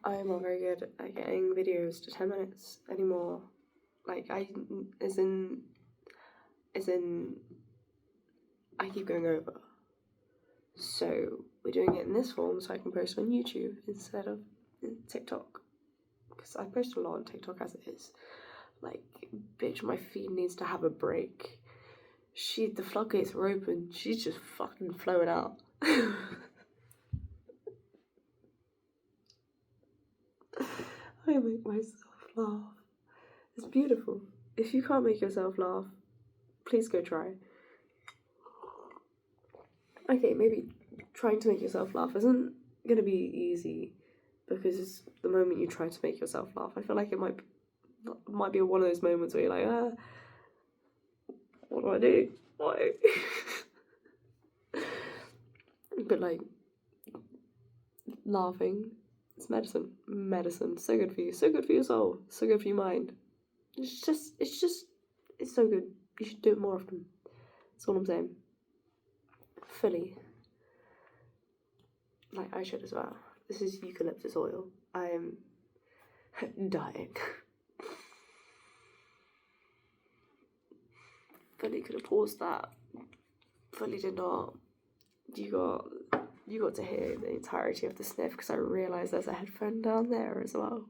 I'm not very good at getting videos to 10 minutes anymore. Like, as in, I keep going over. So, we're doing it in this form so I can post on YouTube instead of TikTok. Because I post a lot on TikTok as it is. Like, bitch, my feed needs to have a break. The floodgates are open. She's just fucking flowing out. I make myself laugh. It's beautiful. If you can't make yourself laugh, please go try. Okay, maybe trying to make yourself laugh isn't gonna be easy because the moment you try to make yourself laugh, I feel like it might be one of those moments where you're like, what do I do? Why? But like, laughing, it's medicine. Medicine, so good for you, so good for your soul, so good for your mind. It's so good. You should do it more often. That's all I'm saying. Fully. Like, I should as well. This is eucalyptus oil. I am dying. Fully could have paused that. Fully did not. You got to hear the entirety of the sniff because I realised there's a headphone down there as well.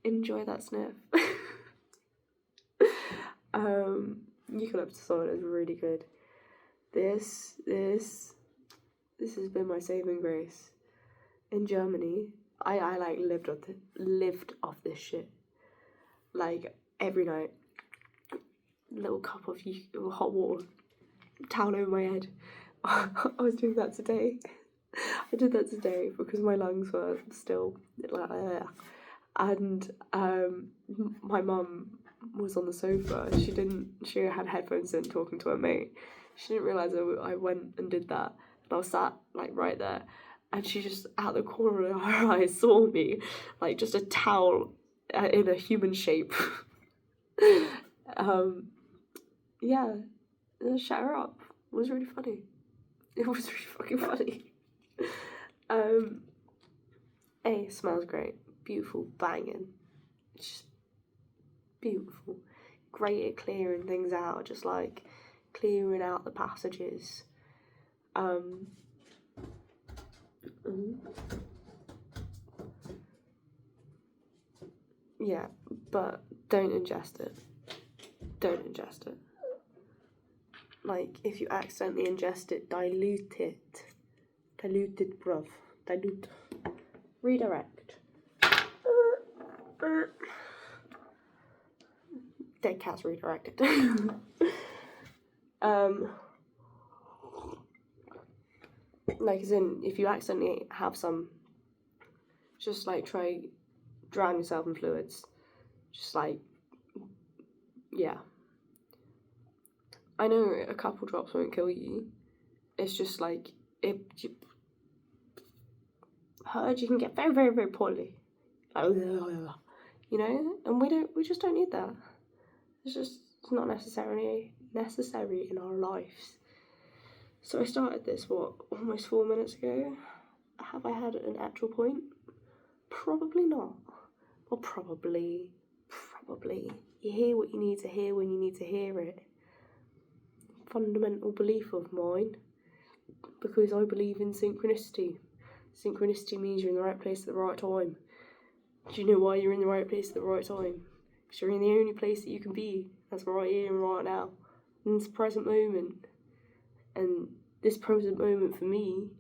Enjoy that sniff. Eucalyptus oil is really good. This has been my saving grace. In Germany, I like lived off this shit. Like, every night, little cup of hot water, towel over my head. I was doing that today. I did that today because my lungs were still like, and my mum was on the sofa. She had headphones in talking to her mate. She didn't realise I went and did that. And I was sat like right there, and she just out the corner of her eye saw me, like just a towel in a human shape. Yeah, shut her up. It was really funny. It was really fucking funny. It smells great. Beautiful, banging. It's just beautiful. Great at clearing things out, just like clearing out the passages. Yeah, but don't ingest it. Don't ingest it. Like, if you accidentally ingest it, dilute it. Dilute it, bruv. Dilute. Redirect. Dead cats redirected. Like, as in, if you accidentally have some, just like try drown yourself in fluids. Just like, yeah. I know a couple drops won't kill you. It's just like, heard you can get very, very, very poorly. Like, you know? And we just don't need that. It's not necessarily necessary in our lives. So I started this, almost 4 minutes ago? Have I had an actual point? Probably not. Or probably. You hear what you need to hear when you need to hear it. Fundamental belief of mine. Because I believe in synchronicity. Synchronicity means you're in the right place at the right time. Do you know why you're in the right place at the right time? Because you're in the only place that you can be. That's right here and right now. In this present moment. And this present moment for me,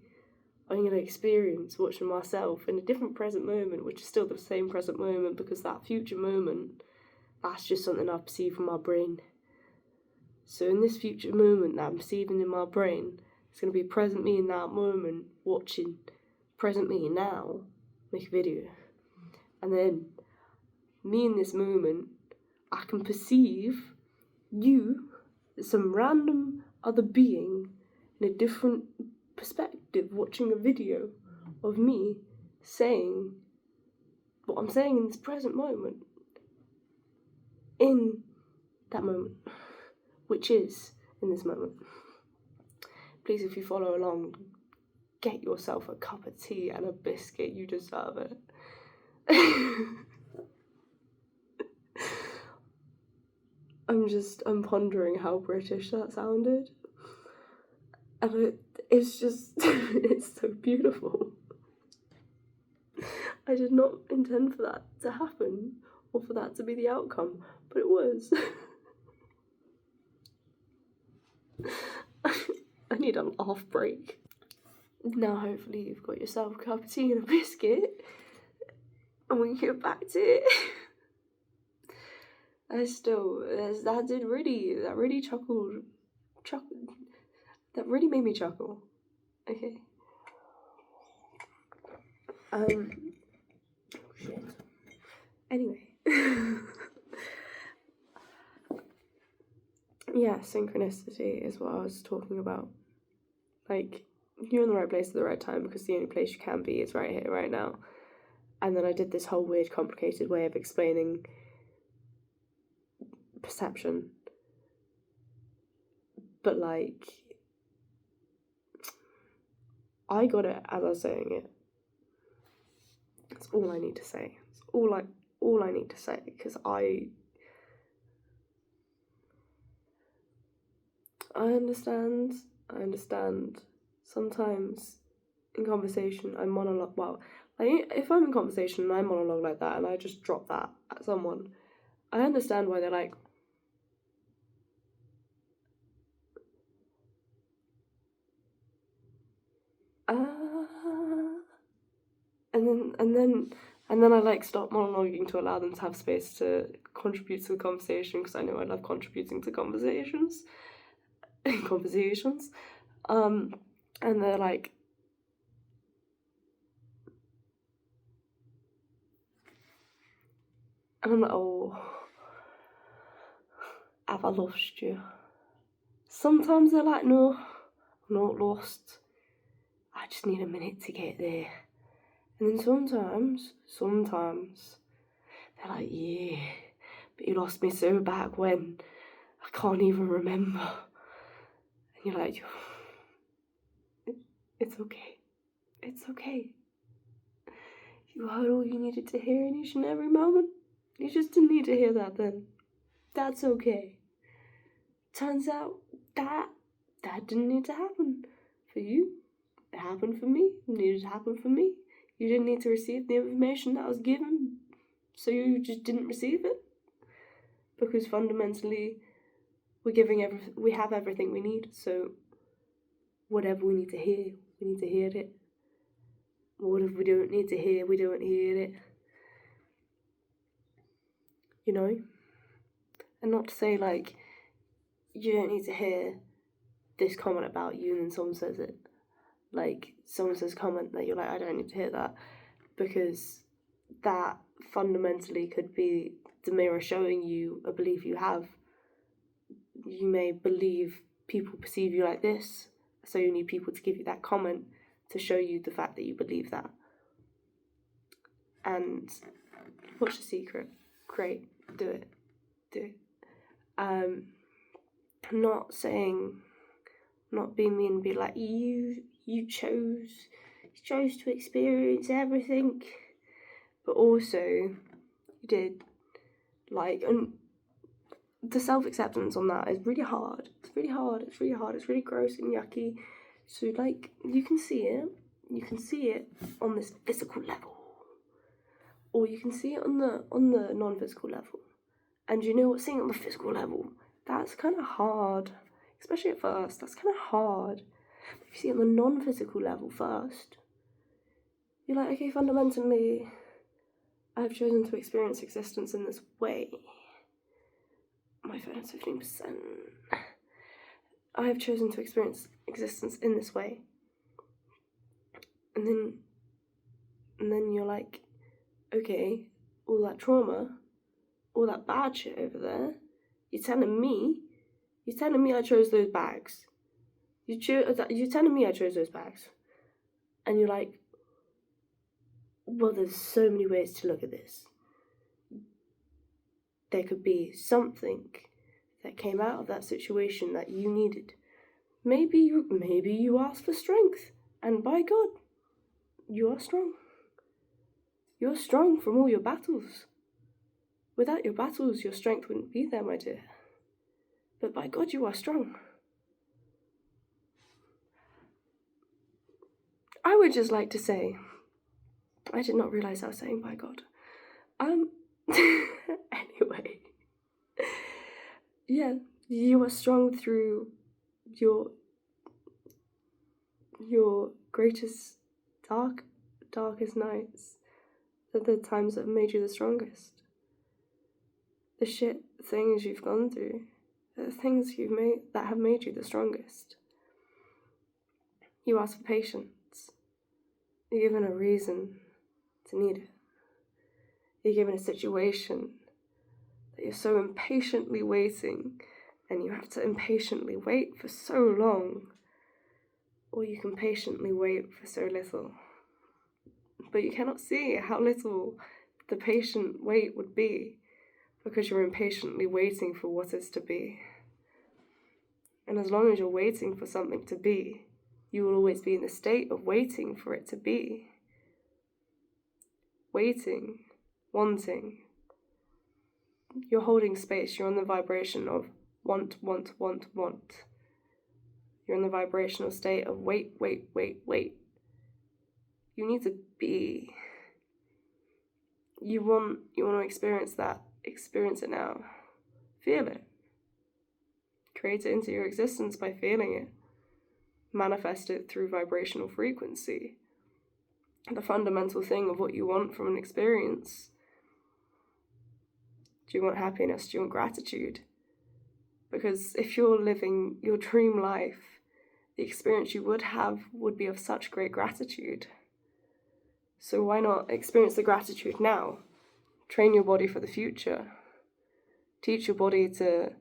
I'm going to experience watching myself in a different present moment, which is still the same present moment, because that future moment, that's just something I perceive from my brain. So in this future moment that I'm perceiving in my brain, it's going to be present me in that moment, watching present me now, make a video. And then, me in this moment, I can perceive you, some random other being, in a different perspective, watching a video of me saying what I'm saying in this present moment. In that moment. Which is in this moment. Please, if you follow along, get yourself a cup of tea and a biscuit. You deserve it. I'm pondering how British that sounded. And it's just, it's so beautiful. I did not intend for that to happen, or for that to be the outcome, but it was. I need a laugh break. Now hopefully you've got yourself a cup of tea and a biscuit, and we can get back to it. That really that really made me chuckle. Okay. Shit. Anyway. Yeah, synchronicity is what I was talking about. Like, you're in the right place at the right time, because the only place you can be is right here, right now. And then I did this whole weird, complicated way of explaining perception. But, like, I got it as I was saying it. That's all I need to say. It's all I need to say, because I understand. Sometimes in conversation I monologue. Well, like, if I'm in conversation and I monologue like that and I just drop that at someone, I understand why they're like, and then I like stop monologuing to allow them to have space to contribute to the conversation, because I know I love contributing to conversations. And they're like, and I'm like, oh, have I lost you? Sometimes they're like, no, I'm not lost. I just need a minute to get there. And then sometimes they're like, yeah, but you lost me so back when I can't even remember. And you're like, it's okay. It's okay. You heard all you needed to hear in each and every moment. You just didn't need to hear that then. That's okay. Turns out that didn't need to happen for you. It happened for me. It needed to happen for me. You didn't need to receive the information that was given, so you just didn't receive it. Because fundamentally, we have everything we need. So whatever we need to hear it. What if we don't need to hear? We don't hear it. You know? And not to say, like, you don't need to hear this comment about you and then someone says it. Like, someone says a comment that you're like, I don't need to hear that. Because that fundamentally could be the mirror showing you a belief you have. You may believe people perceive you like this, so you need people to give you that comment to show you the fact that you believe that. And what's the secret? Great, do it. Not being mean and be like, you chose to experience everything, but also you did. Like, and the self-acceptance on that is really hard. It's really gross and yucky. So, like, you can see it on this physical level, or you can see it on the non-physical level. And you know what, seeing it on the physical level, that's kind of hard, especially at first. That's kind of hard. But if you see it on the non-physical level first, you're like, okay, fundamentally, I've chosen to experience existence in this way. My phone is 15%. I have chosen to experience existence in this way. And then you're like, okay, all that trauma, all that bad shit over there, you're telling me I chose those bags. You're telling me I chose those bags. And you're like, well, there's so many ways to look at this. There could be something that came out of that situation that you needed. Maybe you asked for strength And by God, you are strong. You're strong from all your battles. Without your battles, your strength wouldn't be there, my dear. But by God, you are strong. I would just like to say, I did not realise I was saying by God. Anyway. Yeah, you are strong through your greatest darkest nights. They're the times that have made you the strongest. The shit things you've gone through, the things that have made you the strongest. You ask for patience. You're given a reason to need it. You're given a situation that you're so impatiently waiting, and you have to impatiently wait for so long, or you can patiently wait for so little. But you cannot see how little the patient wait would be, because you're impatiently waiting for what is to be. And as long as you're waiting for something to be, you will always be in the state of waiting for it to be. Waiting, wanting. You're holding space, you're on the vibration of want. You're in the vibrational state of wait. You need to be. You want to experience that. Experience it now. Feel it. Create it into your existence by feeling it. Manifest it through vibrational frequency. The fundamental thing of what you want from an experience. Do you want happiness? Do you want gratitude? Because if you're living your dream life, the experience you would have would be of such great gratitude. So why not experience the gratitude now? Train your body for the future. Teach your body to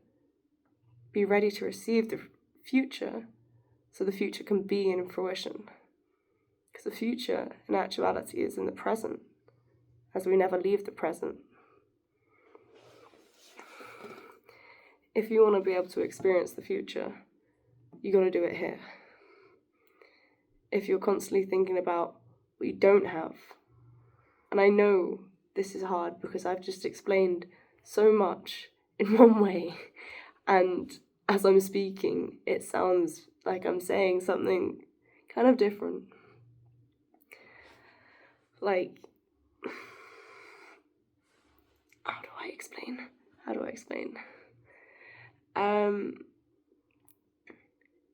be ready to receive the future, so the future can be in fruition. Because the future, in actuality, is in the present, as we never leave the present. If you want to be able to experience the future, you got to do it here. If you're constantly thinking about what you don't have, and I know this is hard because I've just explained so much in one way, and as I'm speaking, it sounds like I'm saying something kind of different. Like, how do I explain?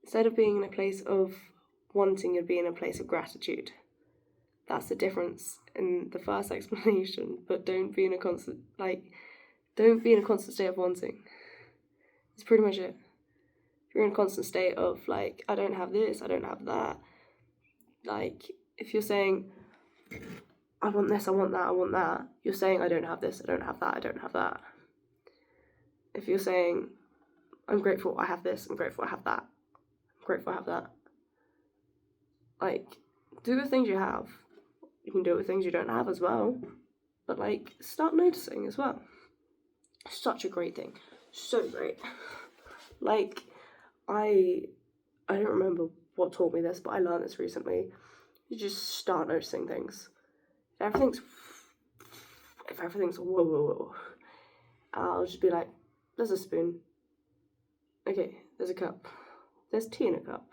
Instead of being in a place of wanting, you'd be in a place of gratitude. That's the difference in the first explanation, but don't be in a constant state of wanting. It's pretty much it. If you're in a constant state of like, I don't have this, I don't have that. Like, if you're saying, I want this, I want that, I want that, you're saying, I don't have this, I don't have that, I don't have that. If you're saying, I'm grateful I have this, I'm grateful I have that, I'm grateful I have that. Like, do the things you have. You can do it with things you don't have as well. But like, start noticing as well. Such a great thing. So great. Like, I don't remember what taught me this, but I learned this recently. You just start noticing things. If everything's whoa, I'll just be like, there's a spoon. Okay, there's a cup. There's tea in a cup.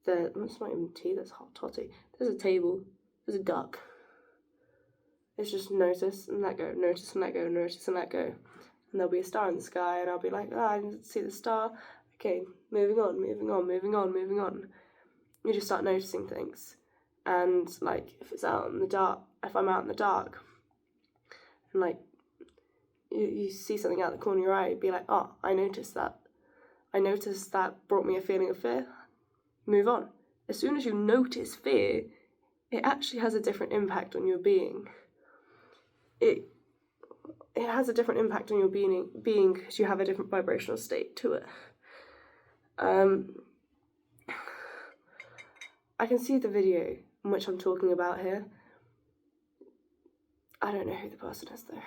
It's not even tea, that's hot toddy. There's a table. There's a duck. It's just notice and let go, notice and let go, notice and let go. And there'll be a star in the sky, and I'll be like, I didn't see the star. Okay, moving on. You just start noticing things. And like, if I'm out in the dark, and like, you see something out the corner of your eye, you'd be like, oh, I noticed that brought me a feeling of fear. Move on. As soon as you notice fear, it actually has a different impact on your being. It has a different impact on your being because you have a different vibrational state to it. I can see the video in which I'm talking about here. I don't know who the person is though.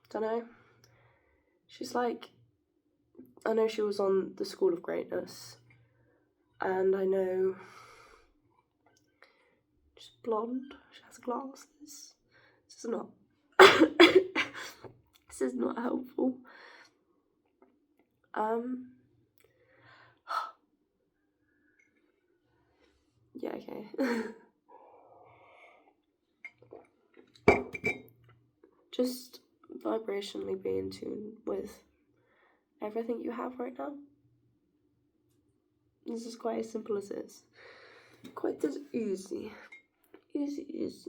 Don't know. She's like I know she was on the School of Greatness, and I know she's blonde, she has glasses. This is not this is not helpful. Yeah, okay. Just vibrationally be in tune with everything you have right now. This is quite as simple as it is. Quite as easy. Easy.